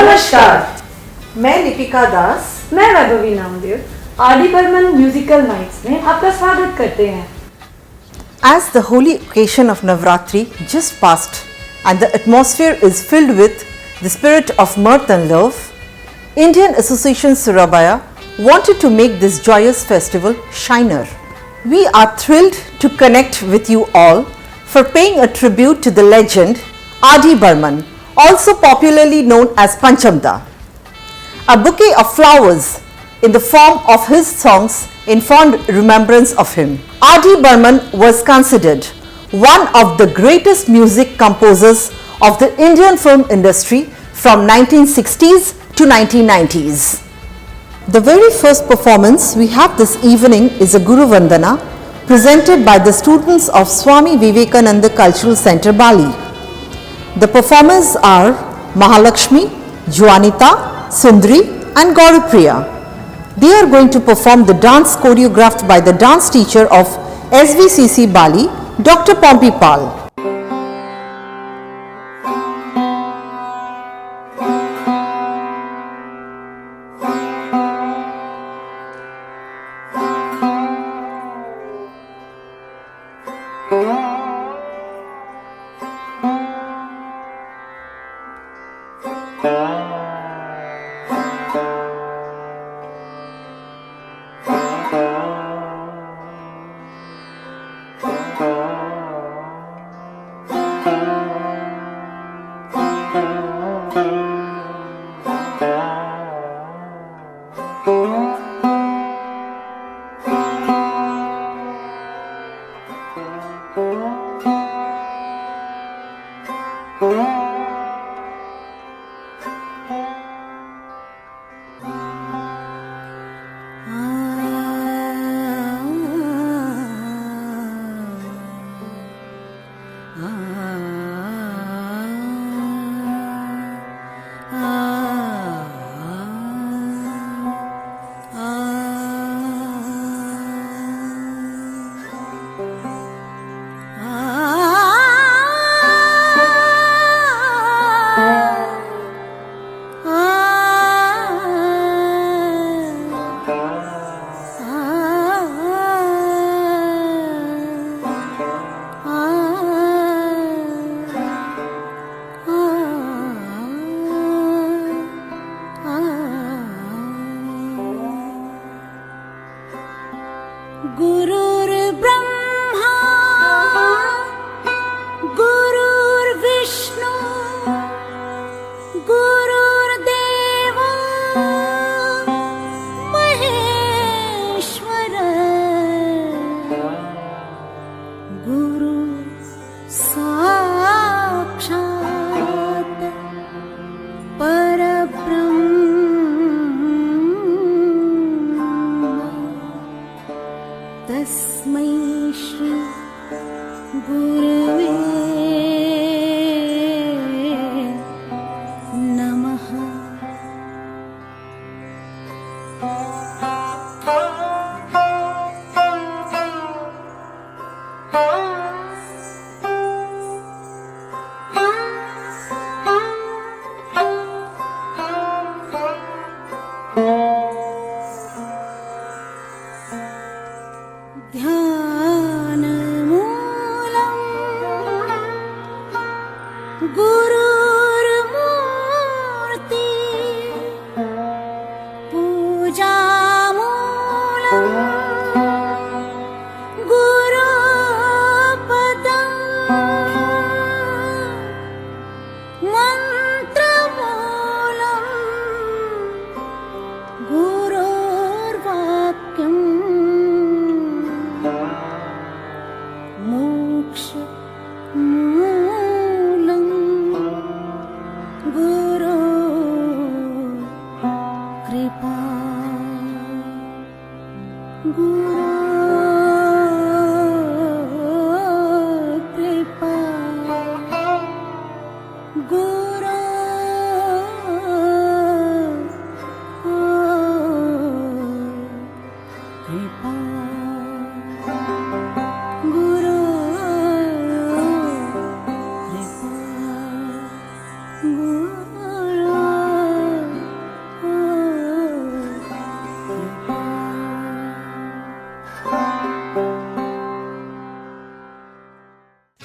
नमस्कार, मैं लिपिका दास। मैं Vaibhavi Namdev R D. Burman musical nights में आपका स्वागत करते हैं। As the holy occasion of Navratri just passed and the atmosphere is filled with the spirit of mirth and love, Indian Association Surabaya wanted to make this joyous festival shiner. We are thrilled to connect with you all for paying a tribute to the legend R.D. Burman, also popularly known as Panchamda. A bouquet of flowers in the form of his songs in fond remembrance of him. R.D. Burman was considered one of the greatest music composers of the Indian film industry from 1960s to 1990s. The very first performance we have this evening is a Guru Vandana presented by the students of Swami Vivekananda Cultural Center, Bali. The performers are Mahalakshmi, Juanita, Sundri and Gaurapriya. They are going to perform the dance choreographed by the dance teacher of SVCC Bali, Dr. Pompey Pal.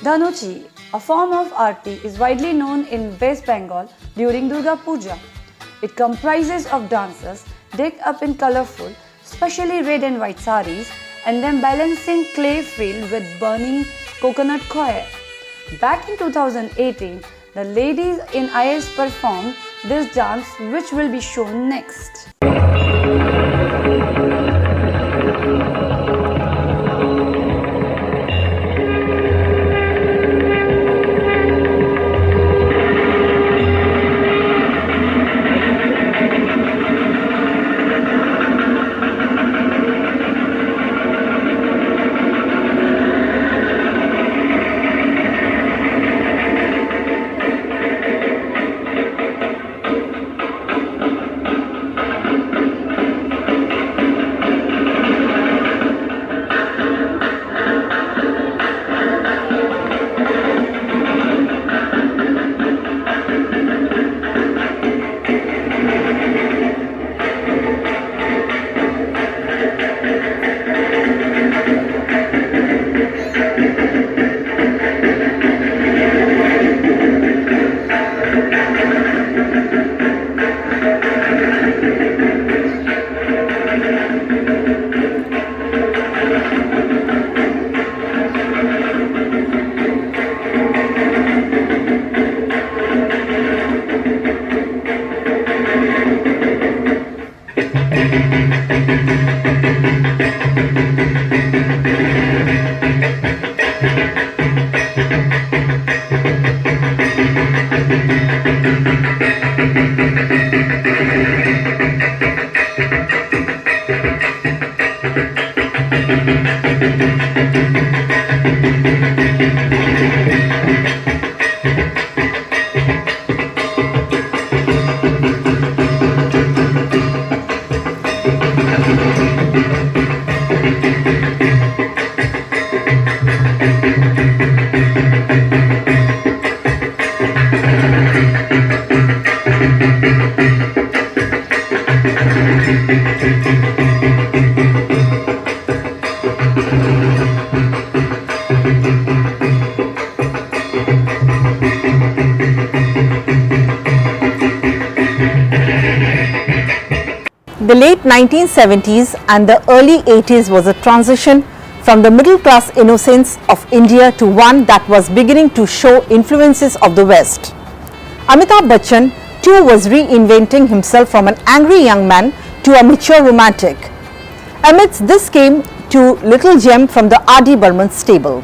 Dhanuchi, a form of aarti, is widely known in West Bengal during Durga Puja. It comprises of dancers decked up in colorful, especially red and white saris, and then balancing clay filled with burning coconut coir. Back in 2018, the ladies in IS performed this dance, which will be shown next. The late 1970s and the early 80s was a transition from the middle class innocence of India to one that was beginning to show influences of the West. Amitabh Bachchan too was reinventing himself from an angry young man to a mature romantic. Amidst this came to Little Gem from the R.D. Burman stable,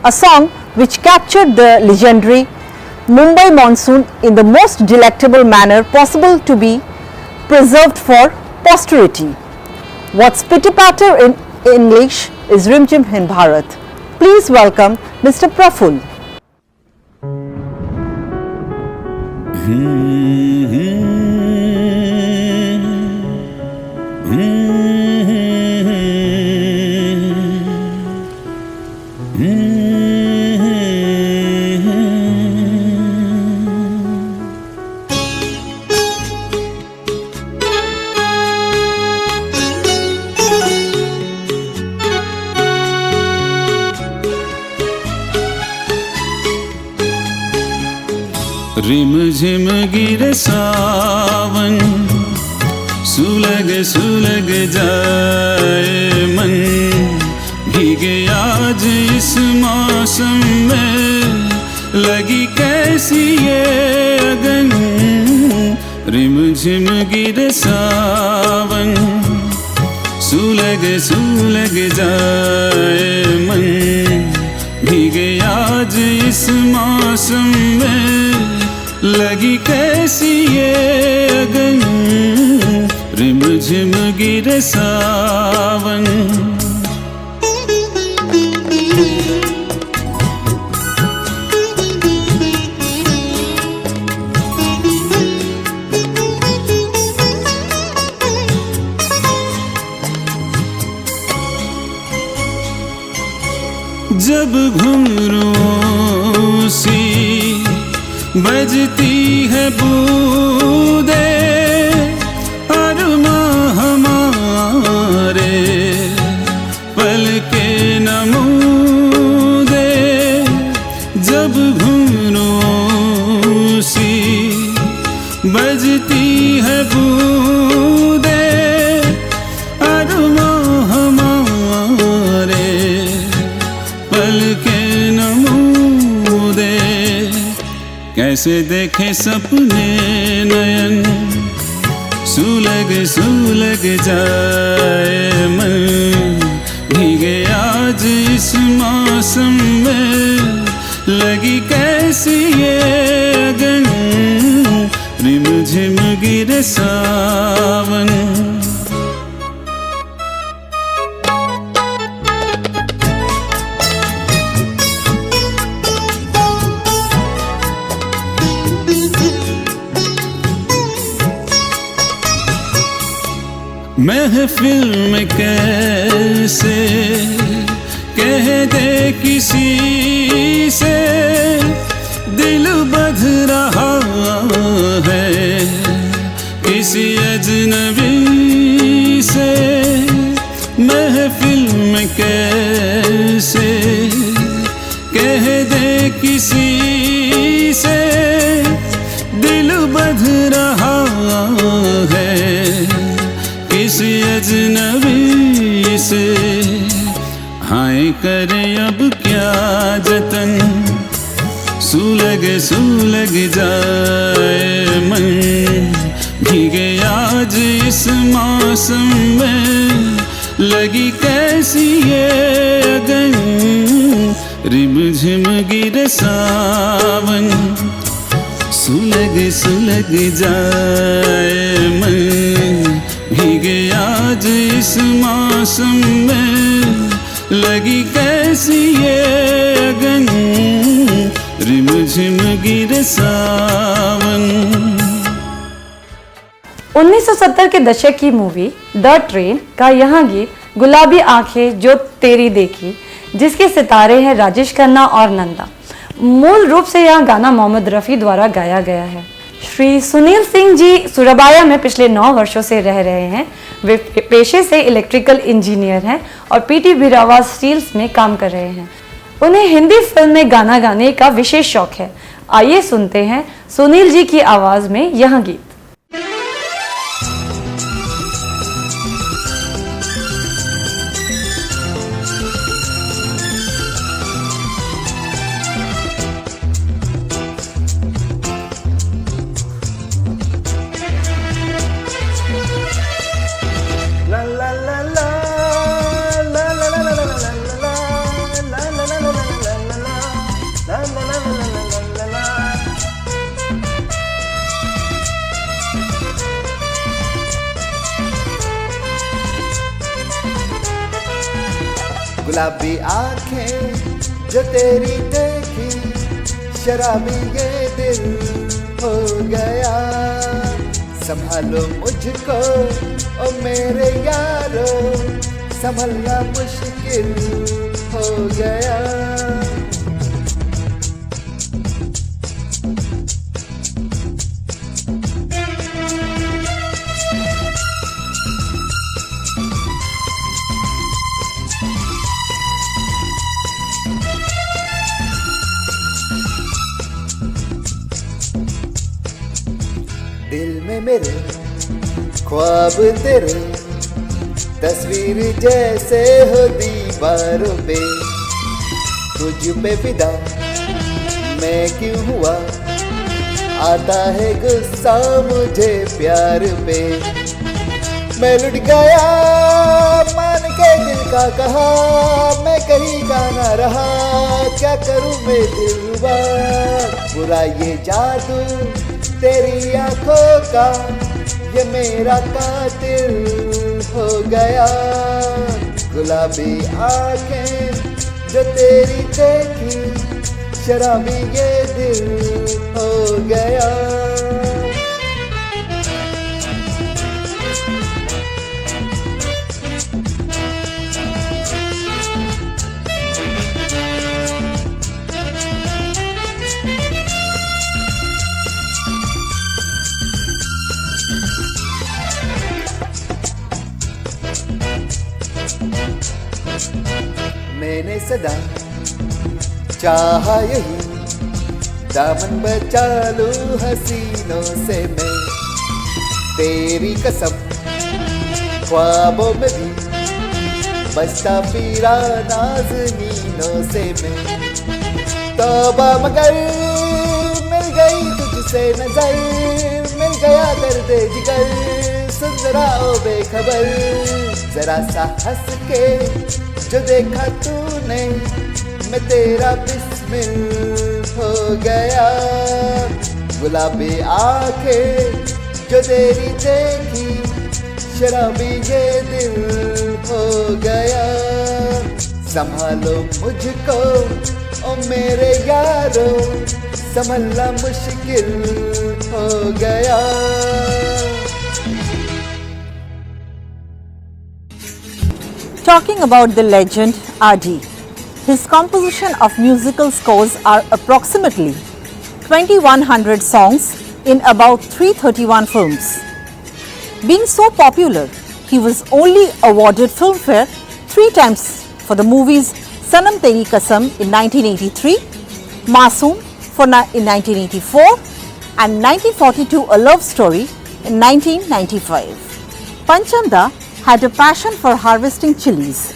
a song which captured the legendary Mumbai monsoon in the most delectable manner possible to be preserved for posterity. What's pitter-patter in English is Rimjim in Bharat. Please welcome Mr. Praful. रिम झिम गिरे सावन, सुलग सुलग जाए मन, भीगे आज इस मौसम में, लगी कैसी ये अगन। रिम झिम गिरे सावन, सुलग सुलग जाए मन, भीगे आज इस मौसम में, लगी कैसी ये अगन। रिम झिम गिरे सावन। जब घुंघरूं सी बजती है बूंदे, अरमां हमारे पलके नमूदे, बूंदे अरमां हमारे पलके नमूदे, कैसे देखे सपने नयन सुलग सुलग जाए मन, भीगे आज इस मौसम में लगी कैसी ये अगन, रिम झिम गिरे सावन। महफिल में कैसे कह दे किसी से दिल बध रहा है किसी अजनबी से, महफिल में कैसे कह दे किसी से दिल बध रहा है किसी अजनबी से। हाय करे अब क्या जतन सुलग सुलग जाए मन, भीगे आज इस मौसम में लगी कैसी ये अगन, रिम झिम गिरे सावन, सुलग सुलग जाए मन, भीगे आज इस मौसम में लगी कैसी ये अगन, रिम झिम गिरे सावन। 1970 के दशक की मूवी द ट्रेन का यहाँ गीत गुलाबी आंखें जो तेरी देखी, जिसके सितारे हैं राजेश खन्ना और नंदा। मूल रूप से यह गाना मोहम्मद रफ़ी द्वारा गाया गया है। श्री सुनील सिंह जी सुरबाया में पिछले 9 वर्षों से रह रहे हैं। वे पेशे से इलेक्ट्रिकल इंजीनियर हैं और पीटी बिरावा स्टील्स में काम कर रहे हैं। उन्हें हिंदी फिल्म में गाना गाने का विशेष शौक है। आइए सुनते हैं सुनील जी की आवाज में यह गीत। गुलाबी आंखें जो तेरी देखी, शराबी ये दिल हो गया। संभालो मुझको ओ मेरे यारो, संभलना मुश्किल हो गया। दिल में मेरे ख्वाब तेरे, तस्वीर जैसे हो दीवारों पे। तुझ पे फिदा मैं क्यों हुआ, आता है गुस्सा मुझे प्यार पे। मैं लुट गया मान के दिल का कहा, मैं कहीं का ना रहा। क्या करूं मैं दिलवा, बुरा ये जादू तेरी आंखों का, ये मेरा कातिल हो गया। गुलाबी आंखें जो तेरी देखी, शराबी ये दिल हो गया। मैंने सदा चाहा यही, दामन बचा लूं हसीनों से मैं। तेरी कसम ख्वाबों में भी बसता फिरा नाज़नीनों से मैं। तौबा मगर मिल गई तुझसे नजर, मिल गया दर्द जिगर, सुन जरा ओ बेखबर, जरा सा हंस के जो देखा तूने, मैं तेरा बिस्मिल हो गया। गुलाबी आंखें जो तेरी देखी, शराबी ये दिल हो गया। संभालो मुझको ओ मेरे यारो, संभलना मुश्किल हो गया। Talking about the legend R.D., his composition of musical scores are approximately 2100 songs in about 331 films. Being so popular, he was only awarded Filmfare 3 times for the movies Sanam Teri Kasam in 1983, Masoom in 1984 and 1942 A Love Story in 1995. Panchamda had a passion for harvesting chilies.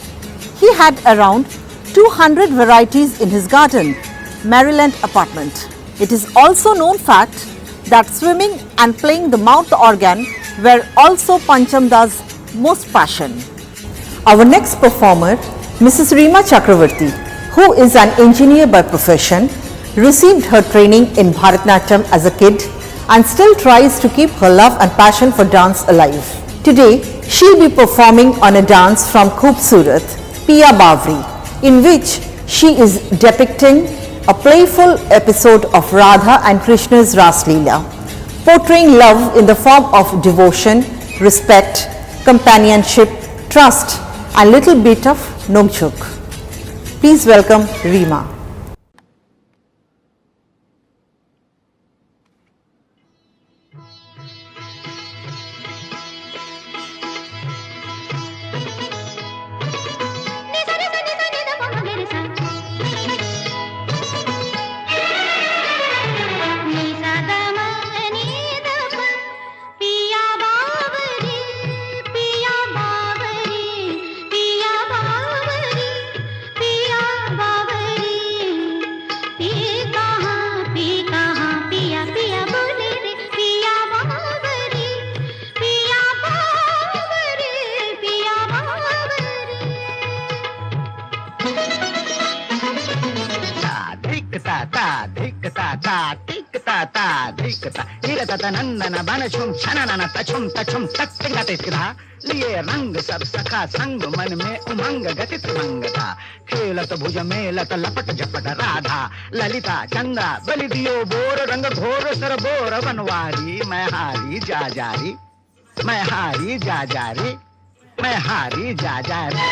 He had around 200 varieties in his garden, Maryland apartment. It is also known fact that swimming and playing the mouth organ were also Panchamda's most passion. Our next performer, Mrs. Reema Chakravarti, who is an engineer by profession, received her training in Bharatanatyam as a kid and still tries to keep her love and passion for dance alive. Today, she'll be performing on a dance from Khoobsurat, Piya Bawri, in which she is depicting a playful episode of Radha and Krishna's Ras Leela, portraying love in the form of devotion, respect, companionship, trust and little bit of nokchuk. Please welcome Reema. नंदन बन छुम छनन तछुम तछुम तत्तिंगतिस्कधा लिए रंग सब सखा संग मन में उमंग गति त्रिमंगता खेलत भुज मेलत लपट झपट राधा ललिता चंद्रा बलि दियो बोर रंग घोर सर बोर बनवारी मैं हारी जा जारी मैं हारी जा जारी मैं हारी जा जारी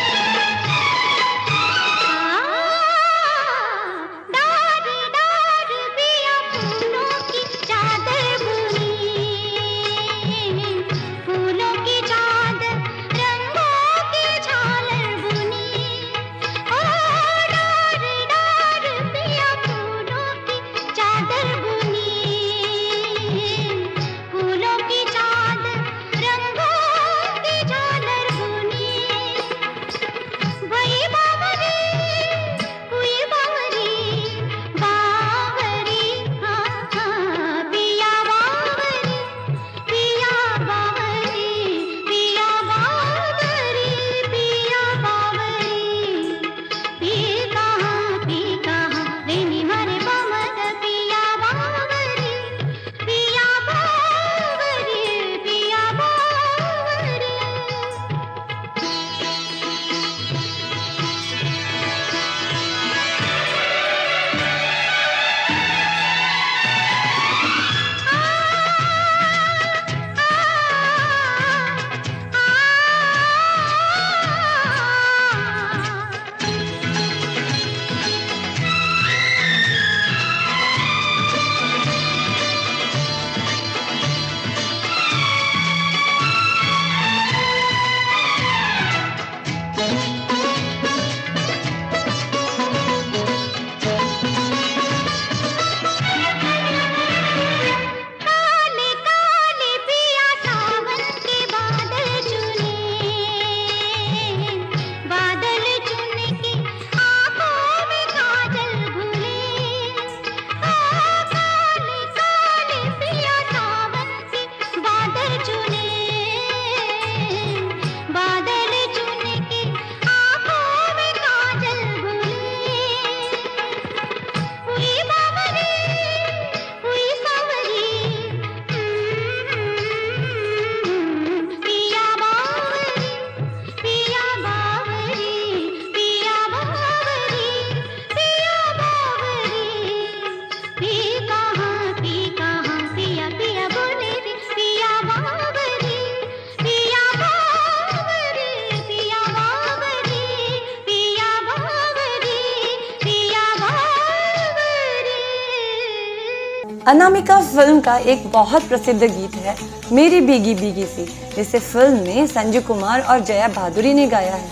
अनामिका फिल्म का एक बहुत प्रसिद्ध गीत है मेरी भीगी भीगी सी, जिसे फिल्म में संजय कुमार और जया भादुरी ने गाया है।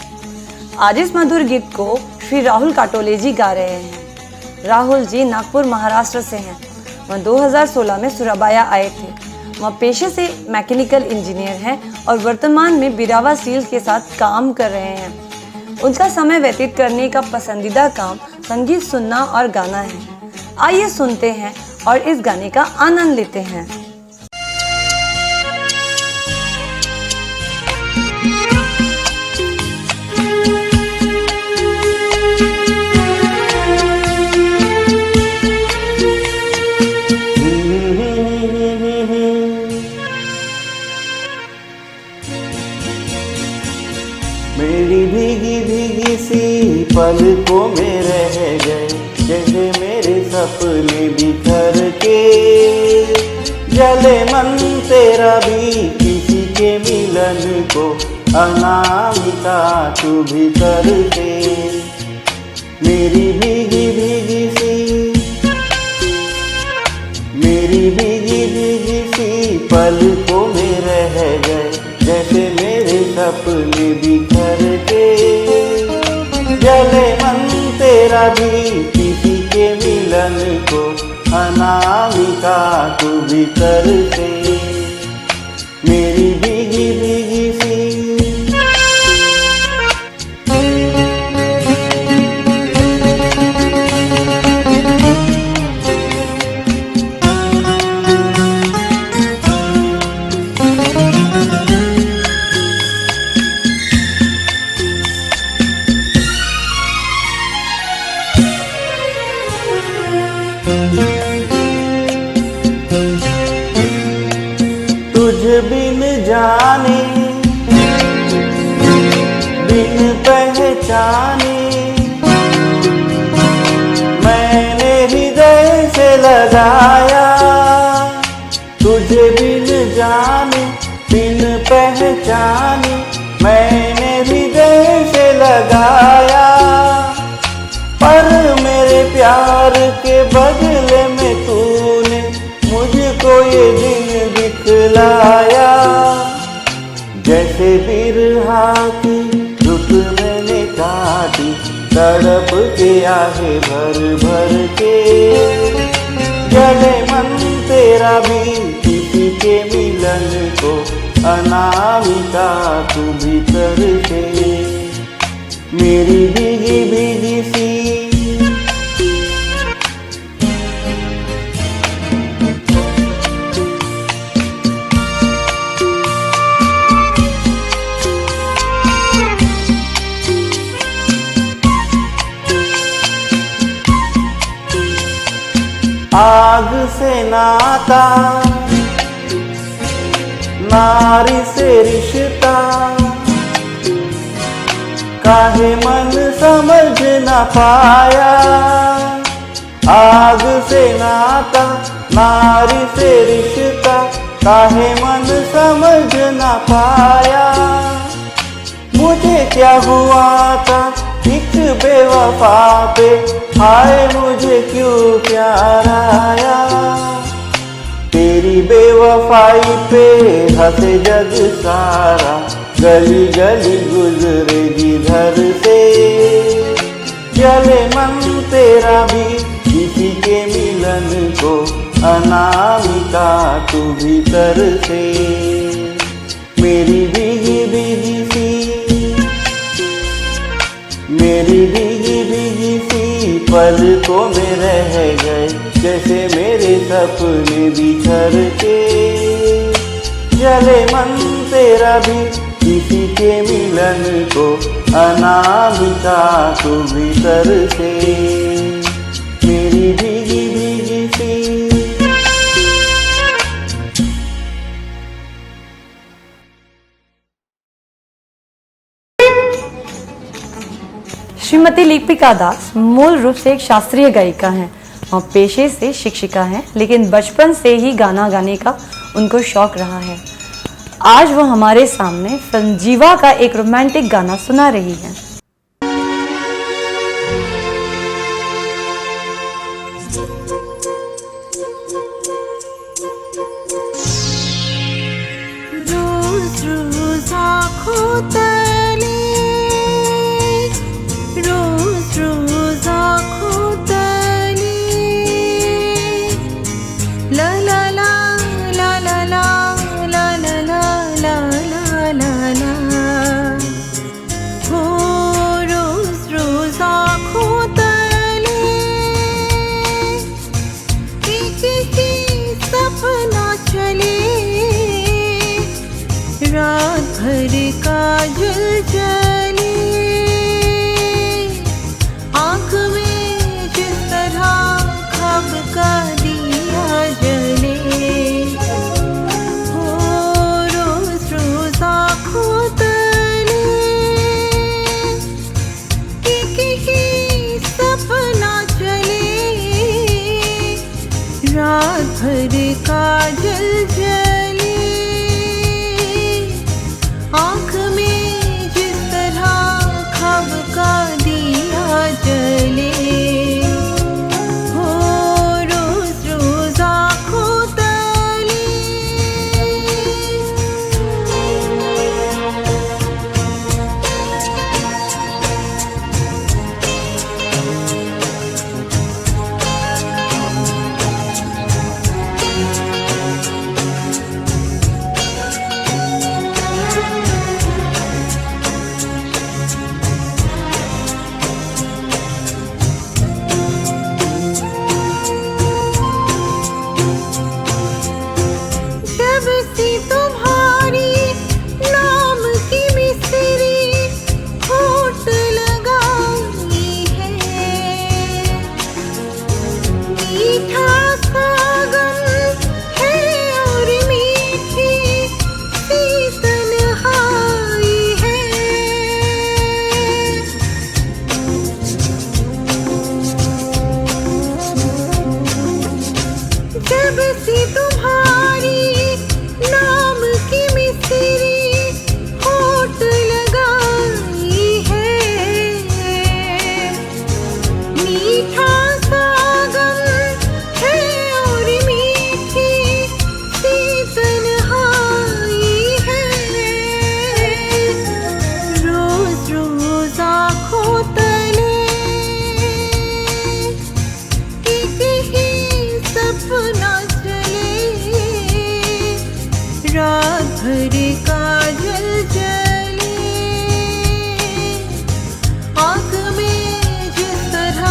आज इस मधुर गीत को श्री राहुल काटोले जी गा रहे हैं। राहुल जी नागपुर महाराष्ट्र से हैं। वह 2016 में सुराबाया आए थे। वह पेशे से मैकेनिकल इंजीनियर हैं और वर्तमान में बिरावा स्टील के साथ काम कर रहे हैं। उनका समय व्यतीत करने का पसंदीदा काम संगीत सुनना और गाना है। आइए सुनते हैं और इस गाने का आनंद लेते हैं। मेरी भीगी भीगी सी पलकों में रह गए, जैसे मेरे सपने बिखर के। जले मन तेरा भी किसी के मिलन को, अनामिका तू भीतर से। मेरी भीगी भीगी सी, मेरी भीगी भीगी सी पलकों में रह गए, जैसे मेरे सपने बिखर के। जले मन तेरा भी किसी के मिलन को, अनामिका तू भीतर से। मेरी भीगी भीगी सी। तुझ बिन जाने, बिन पहचाने, मैंने हृदय से लगाया। तुझे बिन जाने, बिन पहचाने, मैंने हृदय से लगाया। पर मेरे प्यार के बदले में तूने मुझको ये दिन दिखलाया। जैसे बिरहा की रुत मैंने काटी, तड़प के आहे भर भर के। जले मन तेरा भी किसी के मिलन को, अनामिका तू भीतर से। मेरी भीगी भीगी सी। आग से नाता, नारी से रिश्ता, काहे मन समझ न पाया। आग से नाता, नारी से रिश्ता, काहे मन समझ न पाया। मुझे क्या हुआ था एक बेवफा पे, हाय मुझे क्यों प्यार आया। तेरी बेवफाई पे हंसे जग सारा, गली गली गुजरे जिधर से। जले मन तेरा भी किसी के मिलन को, अनामिका तू भीतर से। मेरी भीगी भीगी सी, मेरी भीगी भीगी सी पलकों में रह गए, जैसे मेरे सपने बिखर के। जले मन तेरा भी किसी के मिलन को, अनामिका तू भीतर से। मेरी भीगी भीगी सी। श्रीमती लिपिका दास मूल रूप से एक शास्त्रीय गायिका हैं और पेशे से शिक्षिका हैं, लेकिन बचपन से ही गाना गाने का उनको शौक रहा है। आज वो हमारे सामने फिल्म जीवा का एक रोमांटिक गाना सुना रही हैं। रात भर काजल जले, आँख में जिस तरह ख्वाब का दिया जले, हो रोज रोज आँखों तले। जब से तुम्हारी नाम की मिस्री होठ लगाई है, मीठा सा गम है और मीठी सी तन्हाई है। जब से तुम्हारी नाम की मिस्री होठ लगाई है, मीठा सा गम है और मीठी सी तन्हाई है। रोज रोज आँखों तले एक ही सपना चले, रात भर काजल जले, आँख में जिस तरह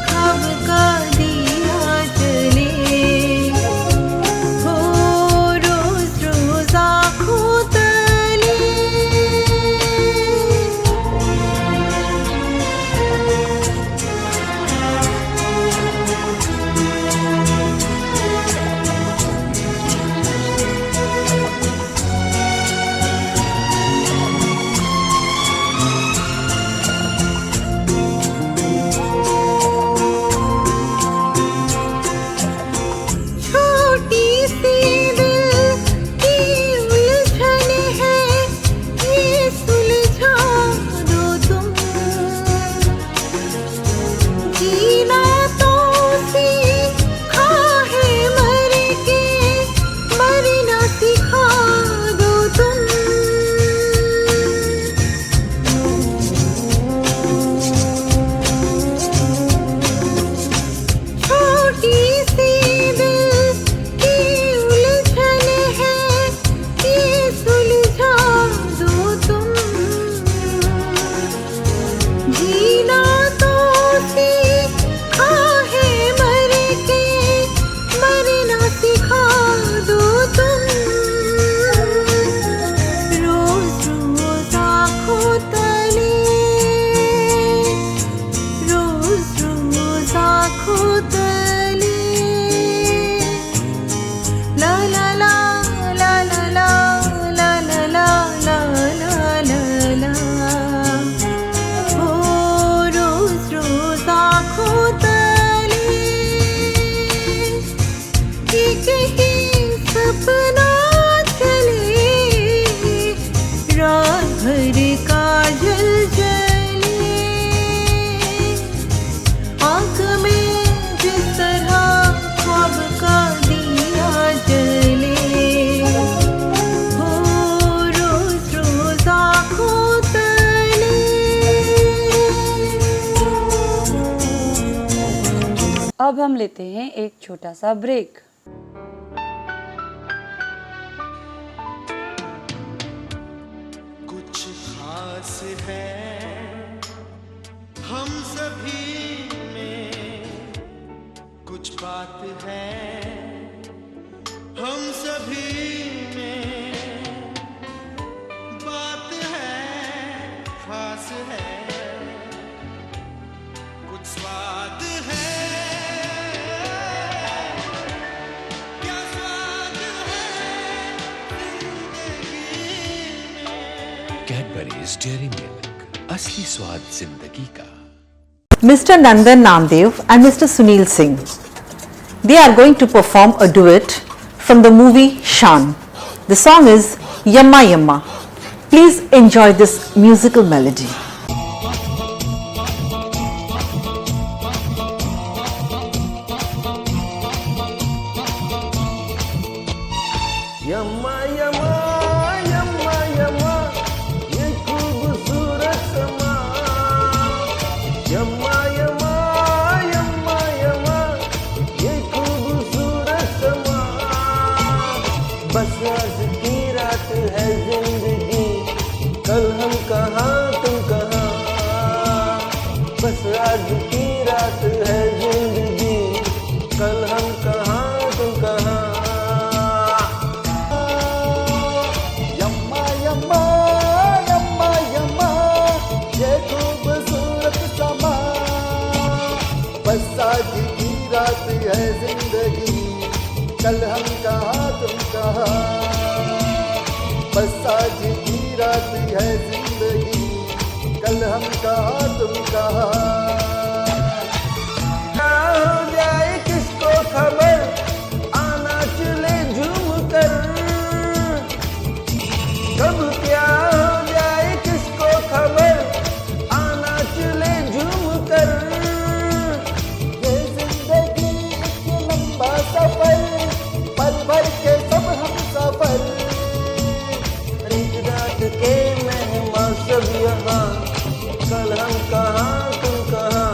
ख्वाब का दिया जले, हो रोज रोज आँखों तले। छोटी सी दिल की उलझन है, ये सुलझा दो तुम। जीना तो सीखा है मर के, मरना सिखा दो तुम। छोटी सी दिल की उलझन है, ये सुलझा दो तुम। जीना तो सीखा है मर के, मरना सिखा दो तुम। रोज रोज आँखों तले, रोज रोज आँखों तले, ला ला ला ला ला ला ला ला ला ला ला ला ला, हो रोज रोज आँखों तले एक ही सपना चले, रात भर काजल जले, आँख में जिस तरह ख्वाब का दिया जले, हो रोज रोज आँखों तले। अब हम लेते हैं एक छोटा सा ब्रेक। कुछ खास है हम सभी में, कुछ बात है हम सभी में, बात है खास है, कुछ स्वाद है, क्या स्वाद है जिंदगी में। कैडबरीज डेयरी मिल्क, असली स्वाद जिंदगी का। Mr. Nandan Namdev and Mr. Sunil Singh. They are going to perform a duet from the movie Shan. The song is Yamma Yamma. Please enjoy this musical melody. यम्मा यम्मा यम्मा यम्मा ये खूबसूरत समा यम्मा यम्मा यम्मा यम्मा ये खूबसूरत समा बस आज की रात है जिंदगी कल हम कहाँ तुम कहाँ बस आज की रात है जिंदगी कल हम कहाँ तुम कहाँ बस आज की रात है जिंदगी कल हम कहाँ तुम कहाँ बस आज की रात है जिंदगी कल हम कहाँ तुम कहाँ हो जाए किसको खबर आना चले झूम कर कब क्या हो जाए किसको खबर आना चले झूम कर सफर पल भर के सब हम सफर रात के मेहमान सब यहाँ कल हम कहाँ तुम कहाँ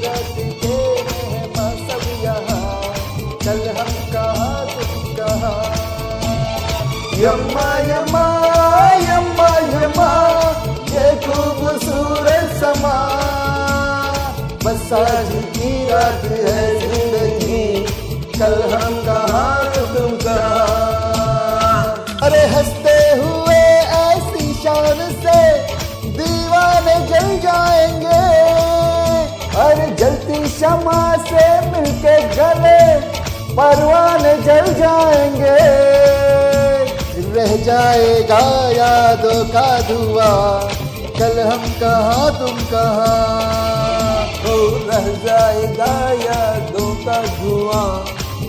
रात के मेहमान सब यहाँ कल हम कहाँ तुम कहाँ यम्मा यम्मा यम्मा यम्मा ये खूबसूरत समा बस आज की रात है जिंदगी कल हम कहाँ तुम कहाँ अरे हंसते हुए ऐसी शान से दीवाने जल जाएंगे अरे जलती शमा से मिलके गले परवाने जल जाएंगे रह जाएगा यादों का धुआं कल हम कहाँ तुम कहाँ रह जाएगा यादों का धुआं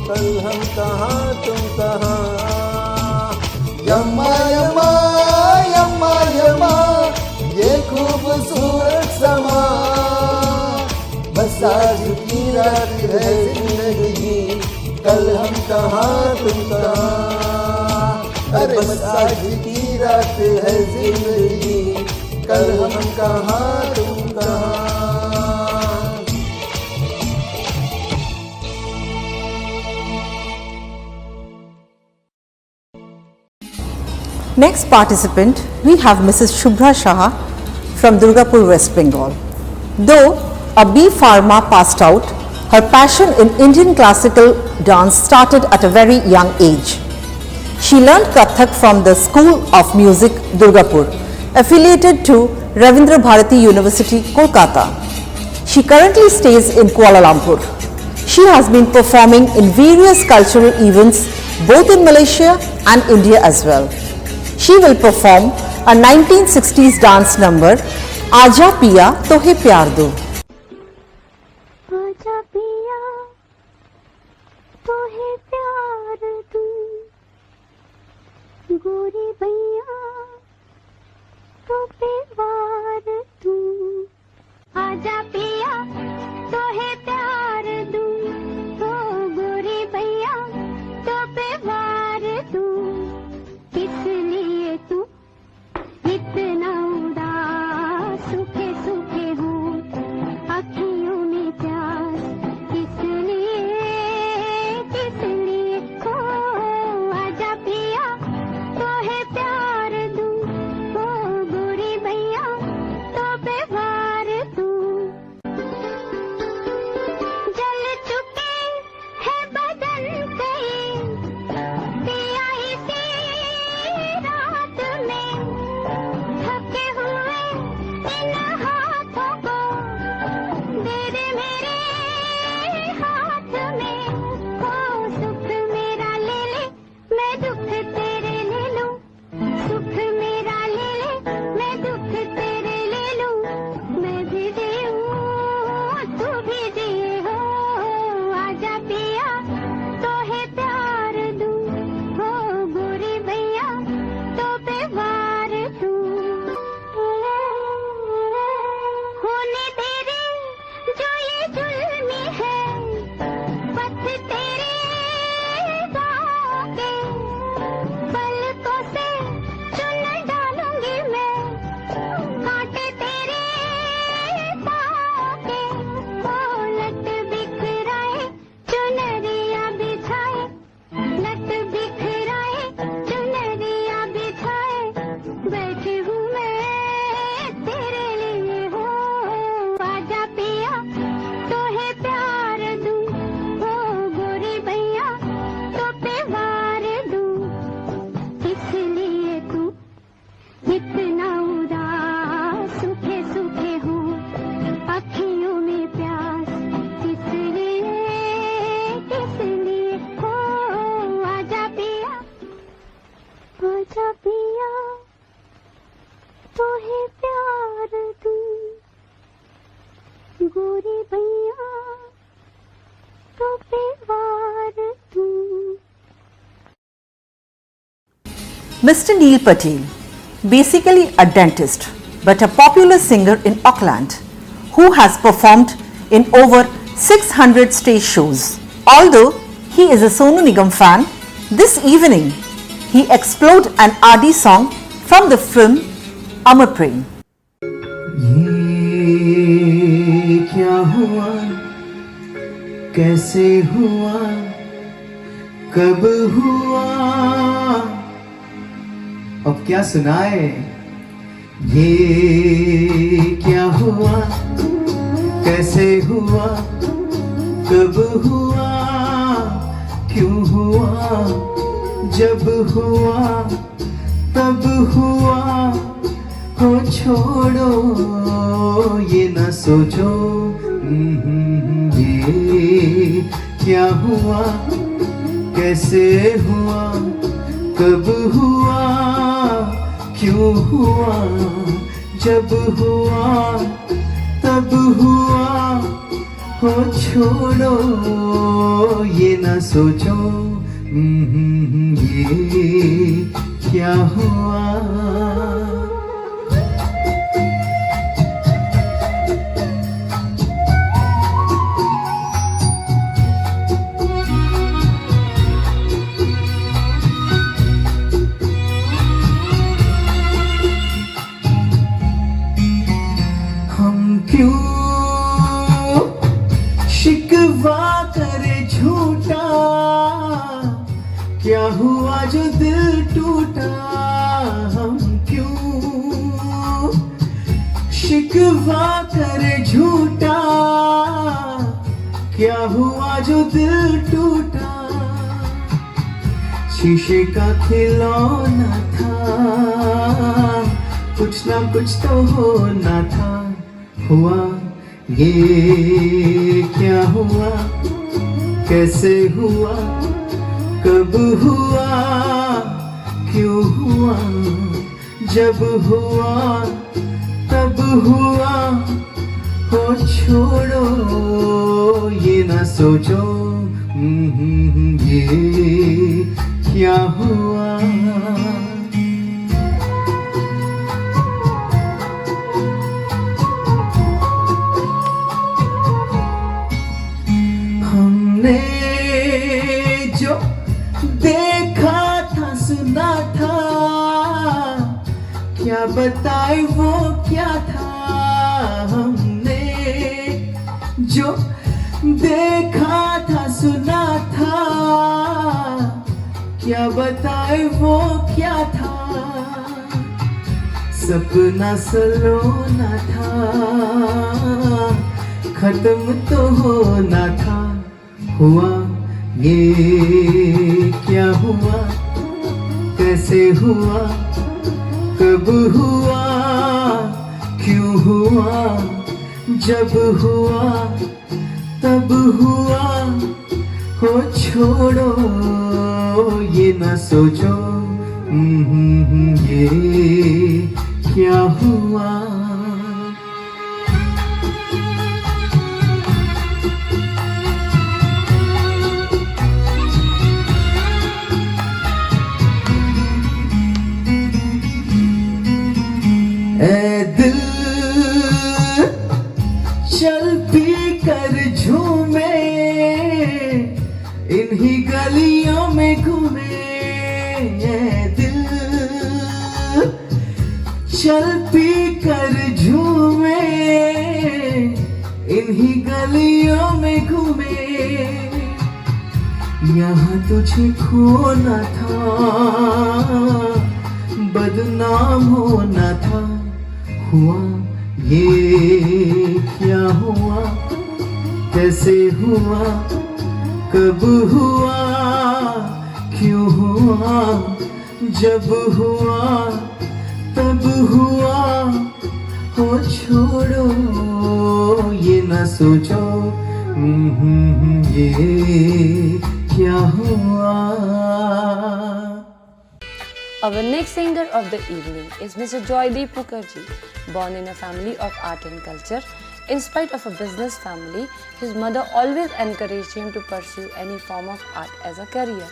कल हम कहाँ तुम कहाँ यम्मा यम्मा यम्मा यम्मा ये खूबसूरत समा बस आज की रात है जिंदगी कल हम कहाँ तुम कहाँ अरे बस आज की रात है जिंदगी कल हम कहाँ तुम कहाँ Next participant, we have Mrs. Shubhra Shah from Durgapur, West Bengal. Though a B Pharma passed out, her passion in Indian classical dance started at a very young age. She learned Kathak from the School of Music, Durgapur, affiliated to Ravindra Bharati University, Kolkata. She currently stays in Kuala Lumpur. She has been performing in various cultural events both in Malaysia and India as well. She will perform a 1960s dance number, Aaja Piya Tohe Pyar Do. आजा पिया तोहे प्यार दूं गोरी भैया तो पे वार दूं आजा पिया तोहे प्यार दूं तो गोरी भैया तो पे वार दूं किस लिए तू इतना उदास सूखे सूखे होंठ तो पे वार दूं। Mr. Neil Patel, basically a dentist but a popular singer in Auckland who has performed in over 600 stage shows. Although he is a Sonu Nigam fan, this evening he explored an RD song from the film Amar Prem. ये क्या हुआ, कैसे हुआ, कब हुआ, अब क्या सुनाए। ये क्या हुआ, कैसे हुआ, कब हुआ, क्यों हुआ, जब हुआ तब हुआ, हो छोड़ो ये न सोचो। ये क्या हुआ, कैसे हुआ, कब हुआ, क्यों हुआ, जब हुआ तब हुआ, हो छोड़ो ये न सोचो। ये क्या हुआ। शिकवा करे झूठा, क्या हुआ जो दिल टूटा। हम क्यों शिकवा करे झूठा, क्या हुआ जो दिल टूटा। शीशे का खिलौना था, कुछ ना कुछ तो होना था। हुआ ये क्या हुआ, कैसे हुआ, कब हुआ, क्यों हुआ, जब हुआ तब हुआ, हो छोड़ो ये ना सोचो। ये क्या हुआ। जो देखा था सुना था, क्या बताए वो क्या था। हमने जो देखा था सुना था, क्या बताए वो क्या था। सपना सलोना था, खत्म तो होना था। हुआ ये क्या हुआ, कैसे हुआ, कब हुआ, क्यों हुआ, जब हुआ तब हुआ, हो छोड़ो ये ना सोचो। ये क्या हुआ। दिल चल पी कर झूमे, इन्हीं गलियों में घूमे। दिल चल पी कर झूमे, इन्हीं गलियों में घूमे। यहाँ तुझे खोना था, बदनाम होना था। हुआ ये क्या हुआ, कैसे हुआ, कब हुआ, क्यों हुआ, जब हुआ तब हुआ, हो छोड़ो ये ना सोचो। ये क्या हुआ। Our next singer of the evening is Mr. Joydeep Mukherjee, born in a family of art and culture. In spite of a business family, his mother always encouraged him to pursue any form of art as a career.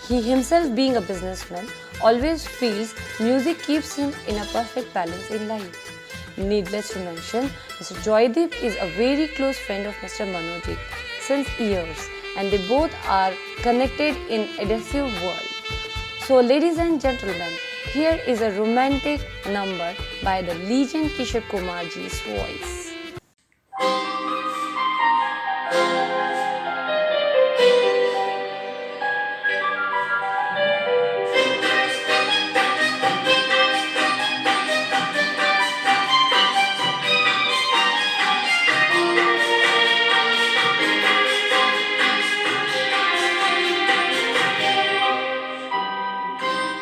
He himself, being a businessman, always feels music keeps him in a perfect balance in life. Needless to mention, Mr. Joydeep is a very close friend of Mr. Manojit since years, and they both are connected in adhesive world. So ladies and gentlemen, here is a romantic number by the legend Kishore Kumarji's voice.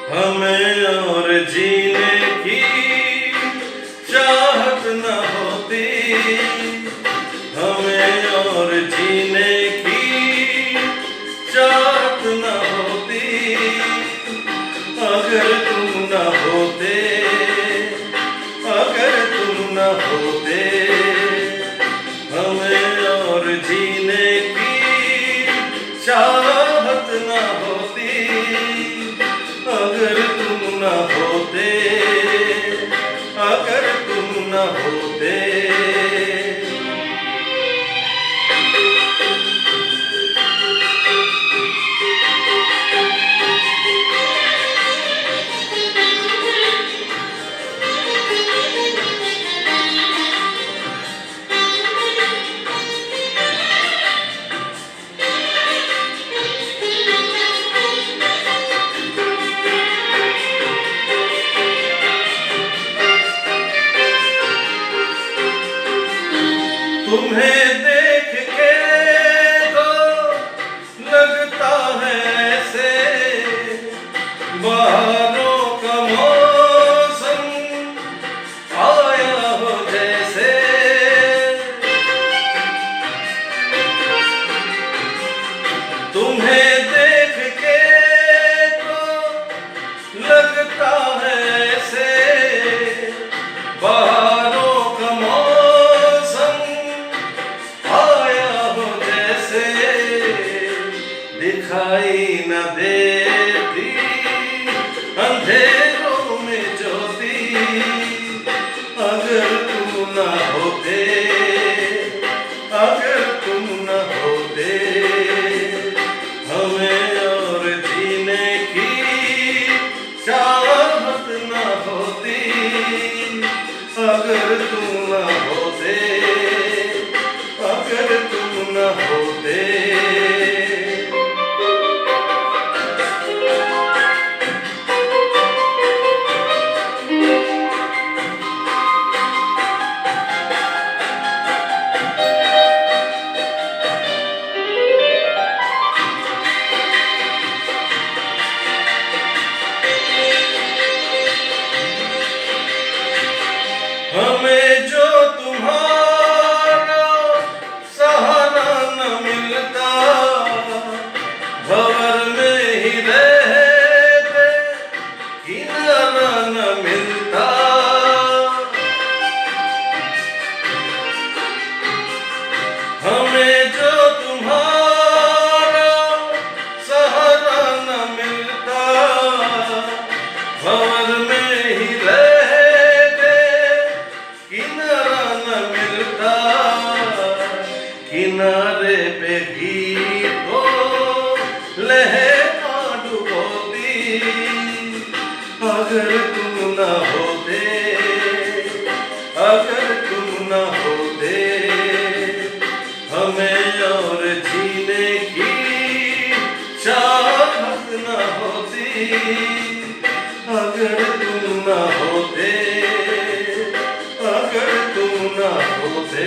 हमें और जीने की चाहत न होती, हमें और जीने की चाहत न होती, अगर तुम न होते, अगर तुम न होते, हमें और जीने की चाहत न होती, अगर तुम न होते, अगर तुम न होते। तुम्हें देख के तो लगता है ऐसे बहारों का मौसम आया हो जैसे, तुम्हें देख के तो लगता है ऐसे बहारों का मौसम आया हो जैसे, दिखाई न देती अंधेरों में ज्योति, अगर तुम न होते, अगर तुम न होते, हमें और जीने की चाहत न होती, अगर तुम न होते, अगर तुम न होते। हमें जो तुम्हारा सहारा न मिलता, भंवर में ही रहते किनारा न मिलता, हमें जो तुम्हारा सहारा न मिलता, भंवर में ही रहते किनारा न मिलता, किनारे पे भी तो लहर डुबोती, अगर तुम न होते, अगर तुम न होते, हमें और जीने की चाहत न होती, अगर तुम न होते, अगर तुम न होते।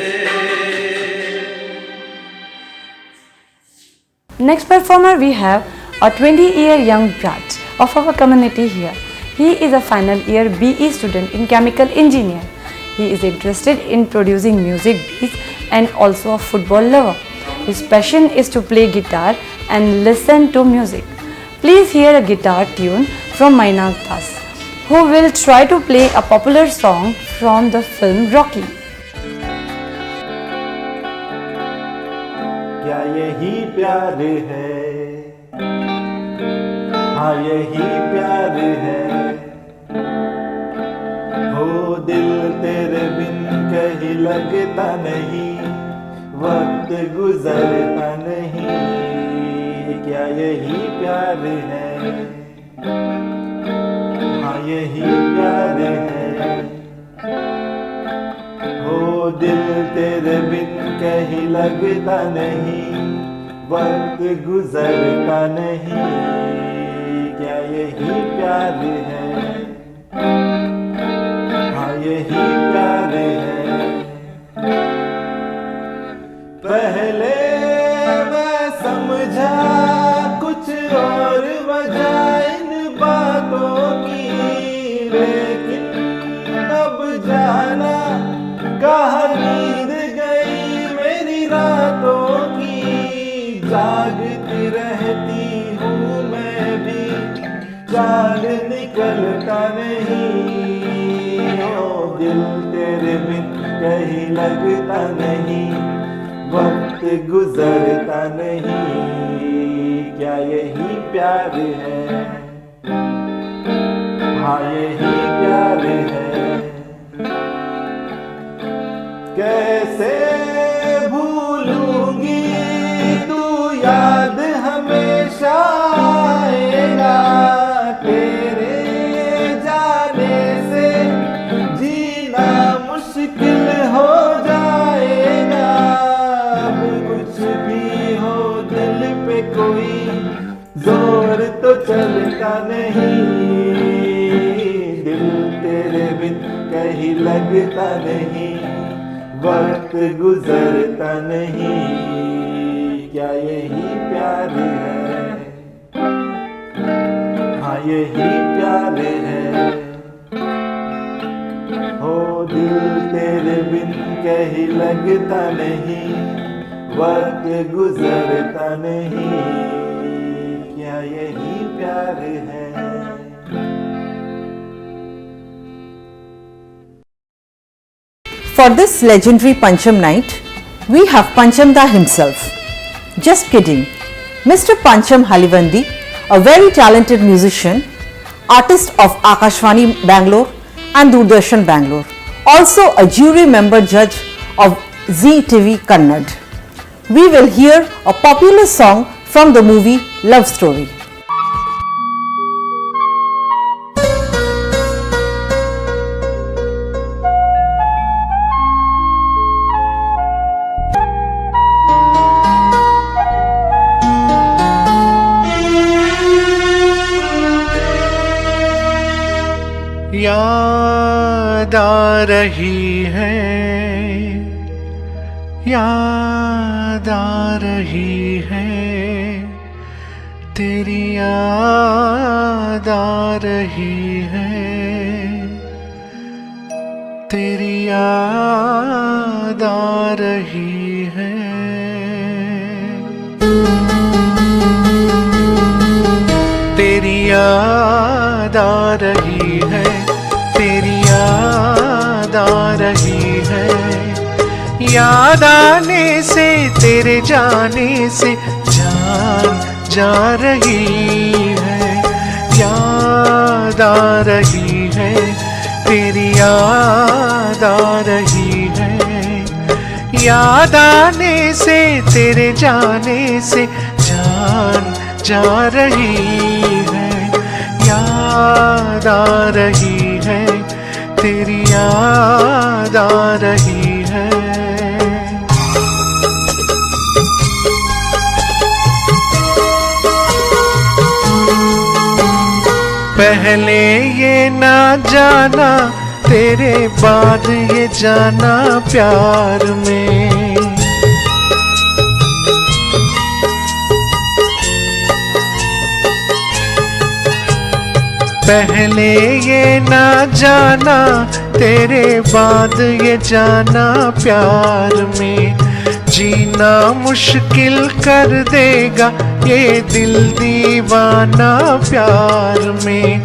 Next performer we have a 20-year young brat of our community here. He is a final year BE student in chemical engineer. He is interested in producing music beats and also a football lover. His passion is to play guitar and listen to music. Please hear a guitar tune from Mainak Das, who will try to play a popular song from the film Rocky. क्या यही प्यार है? हाँ यही प्यार है। हो दिल तेरे बिन कहीं लगता नहीं, वक्त गुजरता नहीं। क्या यही प्यार है? हाँ यही प्यार है। हो दिल तेरे बिन कहीं लगता नहीं, वक्त गुजरता नहीं। क्या यही प्यार है? हाँ यही प्यार है। पहले मैं समझा कुछ और वजह इन बातों की, लेकिन अब जाना कहाँ नींद गई मेरी रातों की। जागती रहती हूँ मैं भी, चांद निकलता नहीं। ओ दिल तेरे बिन कहीं लगता नहीं, वक्त गुजरता नहीं। क्या यही प्यार है? हाँ यही प्यार है। कैसे भूलूंगी तू याद हमेशा आएगा, तेरे जाने से जीना मुश्किल हो जाएगा। अब कुछ भी हो दिल पे कोई जोर तो चलता नहीं, दिल तेरे बिन कहीं लगता नहीं, वक्त गुजरता नहीं। क्या यही प्यार है? हाँ यही प्यार है। हो दिल तेरे बिन कहीं लगता नहीं, वक्त गुजरता नहीं। क्या यही प्यार है? For this legendary Pancham night, we have Panchamda himself. Just kidding. Mr. Pancham Halivandi, a very talented musician, artist of Akashvani Bangalore and Doordarshan Bangalore, also a jury member judge of Zee TV Kannad. We will hear a popular song from the movie Love Story. याद आ रही है, याद आ रही है, तेरी याद आ रही है, तेरी याद आ रही है। तेरी याद आ रही है, तेरी याद आ रही है, याद आने से तेरे जाने से जान जा रही है, याद आ रही है, तेरी याद आ रही है, याद आने से तेरे जाने से जान जा रही है, याद आ रही है, तेरी याद आ रही है। पहले ये ना जाना, तेरे बाद ये जाना प्यार में, पहले ये ना जाना, तेरे बाद ये जाना प्यार में, जीना मुश्किल कर देगा ये दिल दीवाना प्यार में,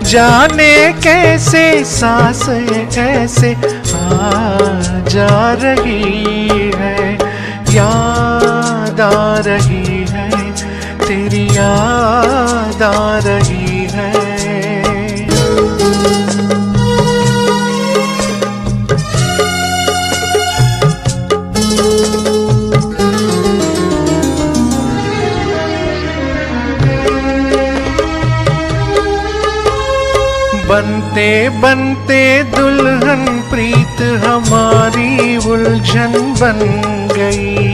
जाने कैसे सांस ऐसे आ जा रही है, याद याद आ रही है, तेरी याद आ रही है। बनते बनते दुल्हन प्रीत हमारी उलझन बन गई।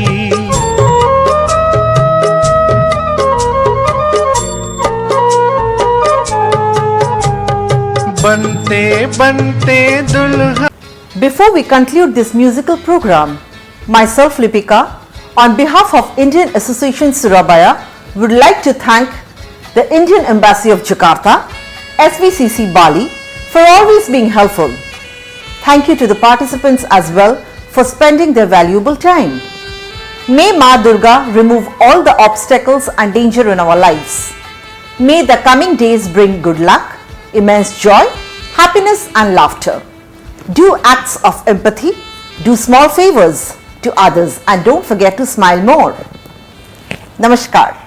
बनते बनते दुल्हन। Before we conclude this musical program, myself Lipika, on behalf of Indian Association Surabaya, would like to thank the Indian Embassy of Jakarta, SVCC Bali, for always being helpful. Thank you to the participants as well for spending their valuable time. May Ma Durga remove all the obstacles and danger in our lives. May the coming days bring good luck, immense joy, happiness and laughter. Do acts of empathy, do small favors to others and don't forget to smile more. Namaskar.